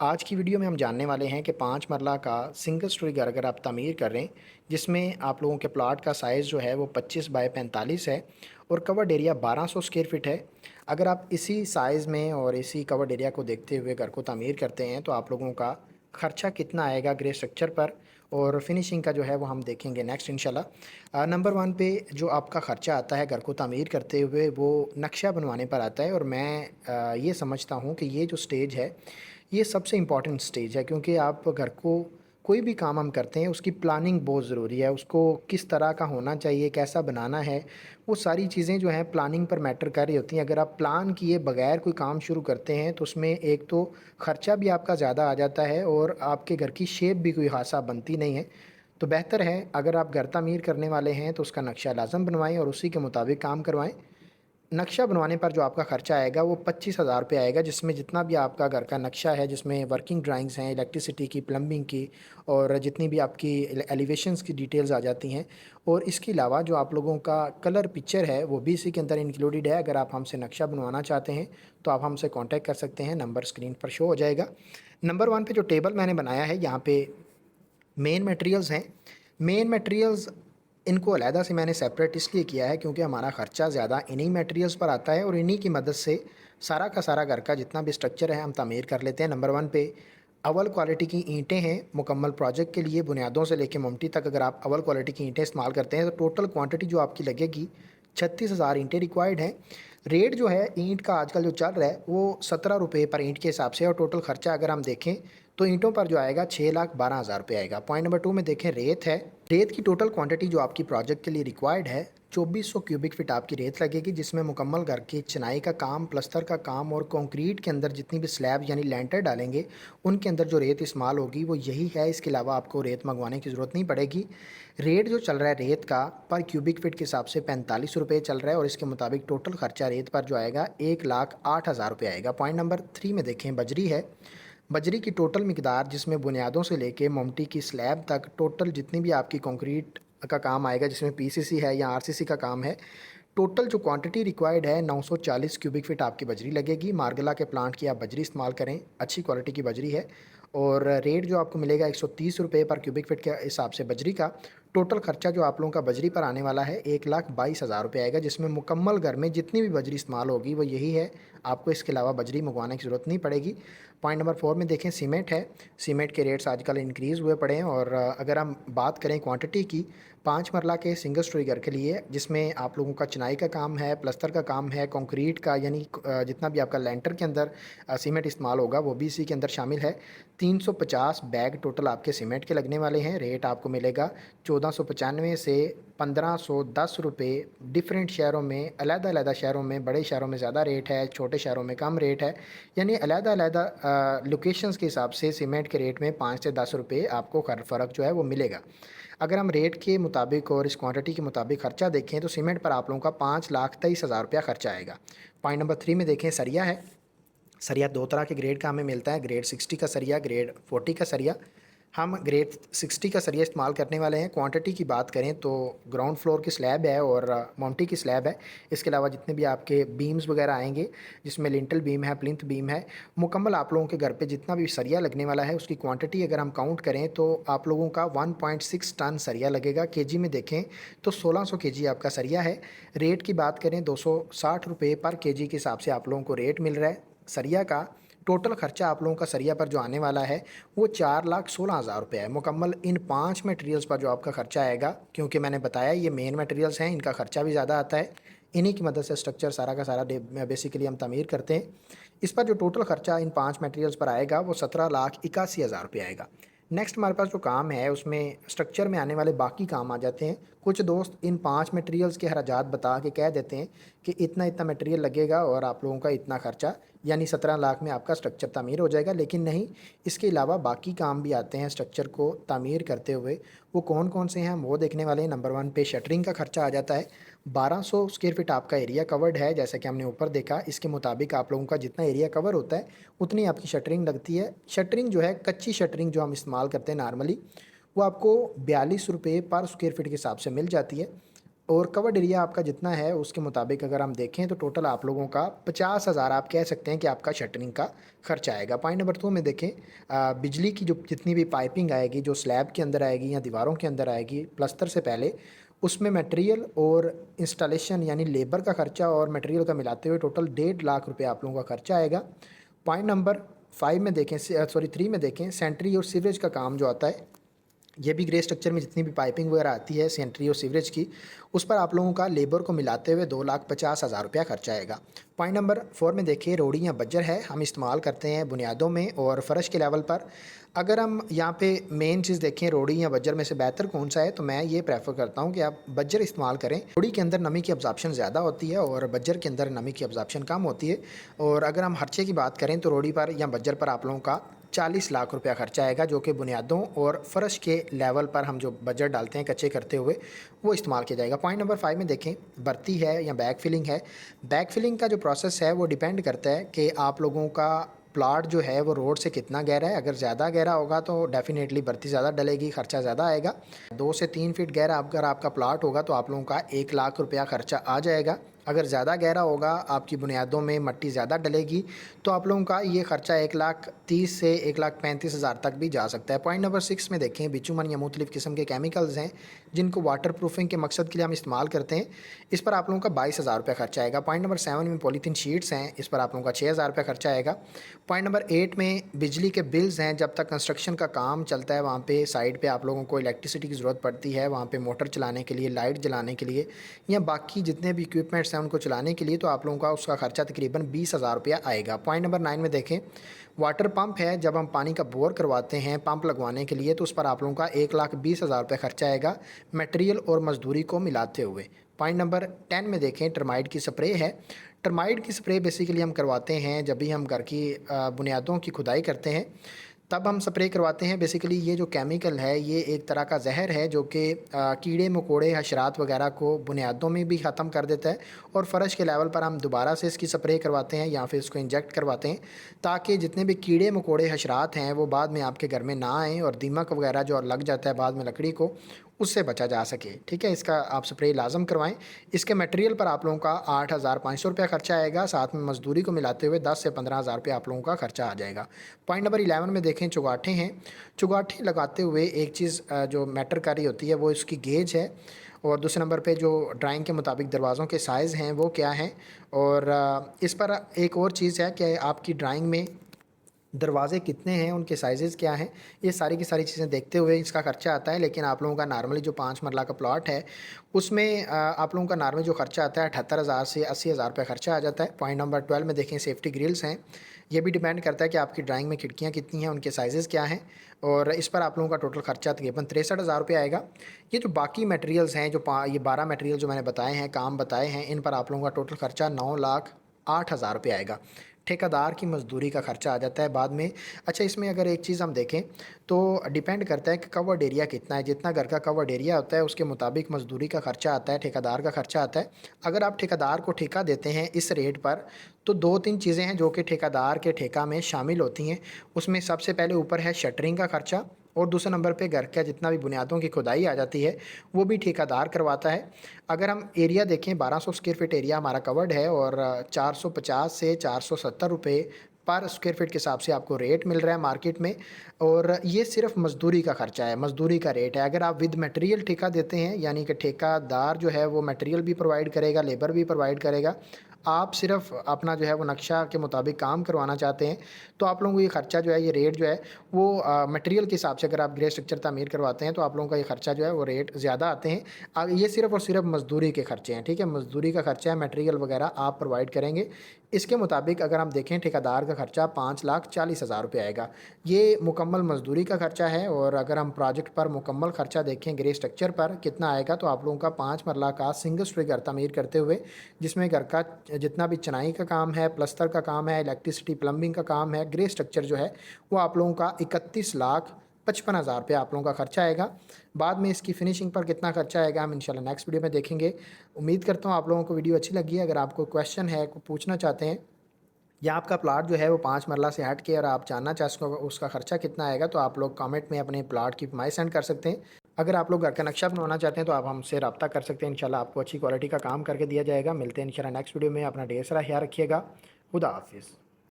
आज की वीडियो में हम जानने वाले हैं कि 5 मरला का सिंगल स्टोरी घर अगर आप तामीर कर रहे हैं, जिसमें आप लोगों के प्लॉट का साइज़ जो है वो 25 बाय 45 है और कवर्ड एरिया 1200 स्क्वायर फीट है। अगर आप इसी साइज़ में और इसी कवर्ड एरिया को देखते हुए घर को तामीर करते हैं तो आप लोगों का खर्चा कितना आएगा ग्रे स्ट्रक्चर पर और फिनिशिंग का जो है वो हम देखेंगे नेक्स्ट इंशाल्लाह। नंबर 1 पे जो आपका खर्चा आता है घर को तामीर करते हुए वो नक्शा बनवाने पर आता है और मैं ये समझता हूँ कि ये जो स्टेज है ये सबसे इम्पॉर्टेंट स्टेज है, क्योंकि आप घर को कोई भी काम हम करते हैं उसकी प्लानिंग बहुत ज़रूरी है। उसको किस तरह का होना चाहिए, कैसा बनाना है, वो सारी चीज़ें जो हैं प्लानिंग पर मैटर कर रही होती हैं। अगर आप प्लान किए बगैर कोई काम शुरू करते हैं तो उसमें एक तो खर्चा भी आपका ज़्यादा आ जाता है और आपके घर की शेप भी कोई ख़ासा बनती नहीं है। तो बेहतर है अगर आप घर तामीर करने वाले हैं तो उसका नक्शा लाज़म बनवाएँ और उसी के मुताबिक काम करवाएँ। नक्शा बनवाने पर जो आपका खर्चा आएगा वो 25,000 रुपये आएगा, जिसमें जितना भी आपका घर का नक्शा है, जिसमें वर्किंग ड्राइंग्स हैं इलेक्ट्रिसिटी की, प्लम्बिंग की और जितनी भी आपकी एलिवेशंस की डिटेल्स आ जाती हैं। और इसके अलावा जो आप लोगों का कलर पिक्चर है वो भी इसी के अंदर इंक्लूडेड है। अगर आप हमसे नक्शा बनवाना चाहते हैं तो आप हमसे कॉन्टैक्ट कर सकते हैं, नंबर स्क्रीन पर शो हो जाएगा। नंबर 1 पे जो टेबल मैंने बनाया है यहाँ पे मेन मटेरियल्स हैं। मेन मटेरियल्स इनको अलहदा से मैंने सेपरेट इसलिए किया है क्योंकि हमारा ख़र्चा ज़्यादा इन्हीं मटेरियल्स पर आता है और इन्हीं की मदद से सारा का सारा घर का जितना भी स्ट्रक्चर है हम तामीर कर लेते हैं। नंबर 1 पे अव्वल क्वालिटी की ईंटें हैं। मुकम्मल प्रोजेक्ट के लिए बुनियादों से लेके ममटी तक अगर आप अव्वल क्वालिटी की ईंटें इस्तेमाल करते हैं तो टोटल क्वांटिटी जो आपकी लगेगी 36,000 ईंटें रिक्वायर्ड हैं। रेट जो है ईंट का आजकल जो चल रहा है वो 17 रुपये पर ईंट के हिसाब से, और टोटल खर्चा अगर हम देखें तो ईंटों पर जो आएगा 6,12,000 रुपये आएगा। पॉइंट नंबर 2 में देखें रेत है। रेत की टोटल क्वांटिटी जो आपकी प्रोजेक्ट के लिए रिक्वायर्ड है 2400 क्यूबिक फीट आपकी रेत लगेगी, जिसमें मुकम्मल घर की चिनाई का काम, प्लस्तर का काम और कंक्रीट के अंदर जितनी भी स्लैब यानी लेंटर डालेंगे उनके अंदर जो रेत इस्तेमाल होगी वो यही है। इसके अलावा आपको रेत मंगवाने की ज़रूरत नहीं पड़ेगी। रेट जो चल रहा है रेत का पर क्यूबिक फीट के हिसाब से 45 रुपये चल रहा है और इसके मुताबिक टोटल खर्चा रेत पर जो आएगा 1,08,000 रुपये आएगा। पॉइंट नंबर 3 में देखें बजरी है। बजरी की टोटल मिकदार जिसमें बुनियादों से लेके मोमटी की स्लैब तक टोटल जितनी भी आपकी कंक्रीट का काम आएगा, जिसमें पीसीसी है या आरसीसी का काम है, टोटल जो क्वांटिटी रिक्वायर्ड है 940 क्यूबिक फीट आपकी बजरी लगेगी। मार्गला के प्लांट की आप बजरी इस्तेमाल करें, अच्छी क्वालिटी की बजरी है। और रेट जो आपको मिलेगा 130 रुपये पर क्यूबिक फीट के हिसाब से बजरी का। टोटल खर्चा जो आप लोगों का बजरी पर आने वाला है 1,22,000 रुपये आएगा, जिसमें मुकम्मल घर में जितनी भी बजरी इस्तेमाल होगी वो यही है। आपको इसके अलावा बजरी मंगवाने की ज़रूरत नहीं पड़ेगी। पॉइंट नंबर 4 में देखें सीमेंट है। सीमेंट के रेट्स आजकल इंक्रीज़ हुए पड़े हैं और अगर हम बात करें क्वांटिटी की 5 मरला के सिंगल स्टोरी घर के लिए, जिसमें आप लोगों का चिनाई का काम है, प्लस्तर का काम है, कंक्रीट का यानी जितना भी आपका लेंटर के अंदर सीमेंट इस्तेमाल होगा वो भी इसी के अंदर शामिल है। 350 बैग टोटल आपके सीमेंट के लगने वाले हैं। रेट आपको मिलेगा 1495 से 1510 रुपये। डिफरेंट शहरों में अलग-अलग शहरों में, बड़े शहरों में ज़्यादा रेट है, छोटे शहरों में कम रेट है। यानी अलग-अलग लोकेशंस के हिसाब से सीमेंट के रेट में 5 से 10 रुपये आपको फ़र्क जो है वो मिलेगा। अगर हम रेट के मुताबिक और इस क्वांटिटी के मुताबिक खर्चा देखें तो सीमेंट पर आप लोगों का 5,23,000 रुपया खर्चा आएगा। पॉइंट नंबर 3 में देखें सरिया है। सरिया 2 तरह के ग्रेड का हमें मिलता है, ग्रेड 60 का सरिया, ग्रेड 40 का सरिया। हम ग्रेड 60 का सरिया इस्तेमाल करने वाले हैं। क्वांटिटी की बात करें तो ग्राउंड फ्लोर की स्लैब है और मोमटी की स्लैब है। इसके अलावा जितने भी आपके बीम्स वगैरह आएंगे, जिसमें लिंटल बीम है, प्लिंथ बीम है, मुकम्मल आप लोगों के घर पे जितना भी सरिया लगने वाला है उसकी क्वांटिटी अगर हम काउंट करें तो आप लोगों का 1.6 टन सरिया लगेगा। केजी में देखें तो 1600 केजी आपका सरिया है। रेट की बात करें 260 रुपये पर केजी के हिसाब से आप लोगों को रेट मिल रहा है सरिया का। टोटल खर्चा आप लोगों का सरिया पर जो आने वाला है वो 4,16,000 रुपये है। मुकम्मल इन 5 मटेरियल्स पर जो आपका खर्चा आएगा, क्योंकि मैंने बताया ये मेन मटेरियल्स हैं, इनका खर्चा भी ज़्यादा आता है। इन्हीं की मदद से स्ट्रक्चर सारा का सारा बेसिकली हम तामीर करते हैं। इस पर जो टोटल खर्चा इन 5 मटेरियल्स पर आएगा वो 17,81,000 रुपये आएगा। नेक्स्ट हमारे पास जो काम है उसमें स्ट्रक्चर में आने वाले बाकी काम आ जाते हैं। कुछ दोस्त इन 5 मटेरियल्स के हराजात बता के कह देते हैं कि इतना इतना मटेरियल लगेगा और आप लोगों का इतना खर्चा, यानी 17 लाख में आपका स्ट्रक्चर तामीर हो जाएगा। लेकिन नहीं, इसके अलावा बाकी काम भी आते हैं स्ट्रक्चर को तामीर करते हुए। वो कौन कौन से हैं हम वो देखने वाले हैं। नंबर 1 पे शटरिंग का खर्चा आ जाता है। 1200 स्क्वायर फीट आपका एरिया कवर्ड है, जैसा कि हमने ऊपर देखा। इसके मुताबिक आप लोगों का जितना एरिया कवर होता है उतनी आपकी शटरिंग लगती है। शटरिंग जो है, कच्ची शटरिंग जो हम इस्तेमाल करते हैं नॉर्मली, वो आपको 42 रुपये पर स्क्वायर फीट के हिसाब से मिल जाती है। और कवर्ड एरिया आपका जितना है उसके मुताबिक अगर हम देखें तो टोटल आप लोगों का 50,000 आप कह सकते हैं कि आपका शटरिंग का खर्चा आएगा। पॉइंट नंबर 2 में देखें, बिजली की जो जितनी भी पाइपिंग आएगी जो स्लैब के अंदर आएगी या दीवारों के अंदर आएगी प्लस्तर से पहले, उसमें मटेरियल और इंस्टॉलेशन यानी लेबर का खर्चा और मटेरियल का मिलाते हुए टोटल 1.5 लाख रुपये आप लोगों का खर्चा आएगा। पॉइंट नंबर 5 में देखें, सॉरी 3 में देखें, सेंट्री और सीवरेज का काम जो आता है, ये भी ग्रे स्ट्रक्चर में जितनी भी पाइपिंग वगैरह आती है सेंट्री और सीवरेज की, उस पर आप लोगों का लेबर को मिलाते हुए 2,50,000 रुपया खर्चा आएगा। पॉइंट नंबर 4 में देखिए, रोड़ी या बज्जर है, हम इस्तेमाल करते हैं बुनियादों में और फ़र्श के लेवल पर। अगर हम यहाँ पे मेन चीज़ देखें रोड़ी या बज्जर में से बेहतर कौन सा है, तो मैं ये प्रेफर करता हूँ कि आप बज्जर इस्तेमाल करें। रोड़ी के अंदर नमी की अब्जॉर्प्शन ज़्यादा होती है और बज्जर के अंदर नमी की अब्जॉर्प्शन कम होती है। और अगर हम खर्चे की बात करें तो रोड़ी पर या बज्जर पर आप लोगों का 40 लाख रुपया खर्चा आएगा, जो कि बुनियादों और फ़र्श के लेवल पर हम जो बजट डालते हैं कच्चे करते हुए वो इस्तेमाल किया जाएगा। पॉइंट नंबर 5 में देखें, भर्ती है या बैक फिलिंग है। बैक फिलिंग का जो प्रोसेस है वो डिपेंड करता है कि आप लोगों का प्लाट जो है वो रोड से कितना गहरा है। अगर ज़्यादा गहरा होगा तो डेफिनेटली भर्ती ज़्यादा डलेगी, खर्चा ज़्यादा आएगा। 2 से 3 फीट गहरा अगर आपका प्लाट होगा तो आप लोगों का 1 लाख रुपया खर्चा आ जाएगा। अगर ज़्यादा गहरा होगा, आपकी बुनियादों में मट्टी ज़्यादा डलेगी, तो आप लोगों का ये खर्चा 1,30,000 से 1,35,000 तक भी जा सकता है। पॉइंट नंबर 6 में देखें, बिचुमन या मुख्तलिफ़ किस्म के केमिकल्स हैं जिनको वाटर प्रूफिंग के मकसद के लिए हम इस्तेमाल करते हैं। इस पर आप लोगों का 22,000 रुपया खर्चा आएगा। पॉइंट नंबर 7 में पॉलीथीन शीट्स हैं, इस पर आप लोगों का 6,000 रुपया खर्चा आएगा। पॉइंट नंबर 8 में बिजली के बिल्स हैं, जब तक कंस्ट्रक्शन का काम चलता है वहाँ पे साइड पे आप लोगों को इलेक्ट्रिसिटी की ज़रूरत पड़ती है, वहाँ पे मोटर चलाने के लिए, लाइट जलाने के लिए या बाकी जितने भी इक्विपमेंट्स हैं उनको चलाने के लिए, तो आप लोगों का उसका खर्चा तकरीबन 20,000 रुपया आएगा। पॉइंट नंबर 9 में देखें, वाटर पंप है, जब हम पानी का बोर करवाते हैं पंप लगवाने के लिए तो उस पर आप लोगों का 1,20,000 रुपये खर्चा आएगा मटेरियल और मजदूरी को मिलाते हुए। पॉइंट नंबर 10 में देखें, टर्माइट की स्प्रे है। टर्माइट की स्प्रे बेसिकली हम करवाते हैं जब भी हम घर की बुनियादों की खुदाई करते हैं, तब हम स्प्रे करवाते हैं। बेसिकली ये जो केमिकल है ये एक तरह का जहर है जो कि कीड़े मकोड़े हशरात वगैरह को बुनियादों में भी ख़त्म कर देता है। और फ़र्श के लेवल पर हम दोबारा से इसकी स्प्रे करवाते हैं या फिर इसको इंजेक्ट करवाते हैं, ताकि जितने भी कीड़े मकोड़े हशरात हैं वो बाद में आपके घर में ना आएँ और दीमक वगैरह जो लग जाता है बाद में लकड़ी को, उससे बचा जा सके। ठीक है, इसका आप स्प्रे लाजम करवाएं। इसके मटेरियल पर आप लोगों का 8,500 रुपया खर्चा आएगा, साथ में मजदूरी को मिलाते हुए 10 से 15,000 रुपये आप लोगों का खर्चा आ जाएगा। पॉइंट नंबर 11 में देखें, चुगाठे हैं। चुगाठे लगाते हुए एक चीज़ जो मैटर कर रही होती है वो इसकी गेज है, और दूसरे नंबर पे जो ड्राइंग के मुताबिक दरवाज़ों के साइज़ हैं वो क्या हैं। और इस पर एक और चीज़ है कि आपकी ड्राइंग में दरवाज़े कितने हैं, उनके साइज़ेज़ क्या हैं, ये सारी की सारी चीज़ें देखते हुए इसका खर्चा आता है। लेकिन आप लोगों का नॉर्मली जो 5 मरला का प्लॉट है उसमें आप लोगों का नॉर्मली जो खर्चा आता है 78,000 से 80,000 रुपये खर्चा आ जाता है। पॉइंट नंबर 12 में देखें, सेफ्टी ग्रिल्स हैं। ये भी डिपेंड करता है कि आपकी ड्राइंग में खिड़कियाँ कितनी हैं, उनके साइज़ेज़ क्या हैं, और इस पर आप लोगों का टोटल खर्चा तकरीबन 63,000 रुपये आएगा। ये जो बाकी मटेरियल्स हैं, जो ये 12 मटेरियल जो मैंने बताए हैं, काम बताए हैं, इन पर आप लोगों का टोटल खर्चा 9,08,000 रुपये आएगा। ठेकेदार की मज़दूरी का खर्चा आ जाता है बाद में। अच्छा, इसमें अगर एक चीज़ हम देखें तो डिपेंड करता है कि कवर्ड एरिया कितना है। जितना घर का कवर्ड एरिया होता है उसके मुताबिक मज़दूरी का खर्चा आता है, ठेकेदार का खर्चा आता है। अगर आप ठेकेदार को ठेका देते हैं इस रेट पर, तो 2-3 चीज़ें हैं जो कि ठेकेदार के ठेका में शामिल होती हैं। उसमें सबसे पहले ऊपर है शटरिंग का खर्चा, और दूसरे नंबर पे घर का जितना भी बुनियादों की खुदाई आ जाती है वो भी ठेकेदार करवाता है। अगर हम एरिया देखें, 1200 स्क्वायर फीट एरिया हमारा कवर्ड है और 450 से 470 रुपये पर स्क्वायर फीट के हिसाब से आपको रेट मिल रहा है मार्केट में। और ये सिर्फ मज़दूरी का खर्चा है, मज़दूरी का रेट है। अगर आप विद मटेरियल ठेका देते हैं, यानी कि ठेकेदार जो है वो मटेरियल भी प्रोवाइड करेगा, लेबर भी प्रोवाइड करेगा, आप सिर्फ अपना जो है वो नक्शा के मुताबिक काम करवाना चाहते हैं, तो आप लोगों को ये खर्चा जो है, ये रेट जो है वो मटेरियल के हिसाब से अगर आप ग्रे स्ट्रक्चर तामीर करवाते हैं तो आप लोगों का ये खर्चा जो है वो रेट ज़्यादा आते हैं। ये सिर्फ और सिर्फ मज़दूरी के खर्चे हैं। ठीक है, मज़दूरी का खर्चा है, मटेरियल वगैरह आप प्रोवाइड करेंगे। इसके मुताबिक अगर हम देखें, ठेकेदार का खर्चा 5,40,000 रुपये आएगा। ये मुकम्मल मज़दूरी का खर्चा है। और अगर हम प्रोजेक्ट पर मुकम्मल खर्चा देखें ग्रे स्ट्रक्चर पर कितना आएगा, तो आप लोगों का 5 मरला का सिंगल स्टोरी घर तामीर करते हुए, जिसमें घर का जितना भी चिनाई का काम है, प्लस्तर का काम है, इलेक्ट्रिसिटी प्लम्बिंग का काम है, ग्रे स्ट्रक्चर जो है वो आप लोगों का 31,55,000 रुपये आप लोगों का खर्चा आएगा। बाद में इसकी फिनिशिंग पर कितना खर्चा आएगा हम इंशाल्लाह नेक्स्ट वीडियो में देखेंगे। उम्मीद करता हूँ आप लोगों को वीडियो अच्छी लगी है। अगर आपको क्वेश्चन है, को पूछना चाहते हैं, या आपका प्लाट जो है वो 5 मरला से हट के और आप जानना चाहते हो उसका खर्चा कितना आएगा, तो आप लोग कमेंट में अपने प्लाट की फरमाइश सेंड कर सकते हैं। अगर आप लोग घर का नक्शा बनवाना चाहते हैं तो आप हमसे रब्ता कर सकते हैं। इंशाल्लाह आपको अच्छी क्वालिटी का काम करके दिया जाएगा। मिलते हैं इंशाल्लाह नेक्स्ट वीडियो में। अपना ढेर सारा ख्याल रखिएगा। खुदा हाफिज़।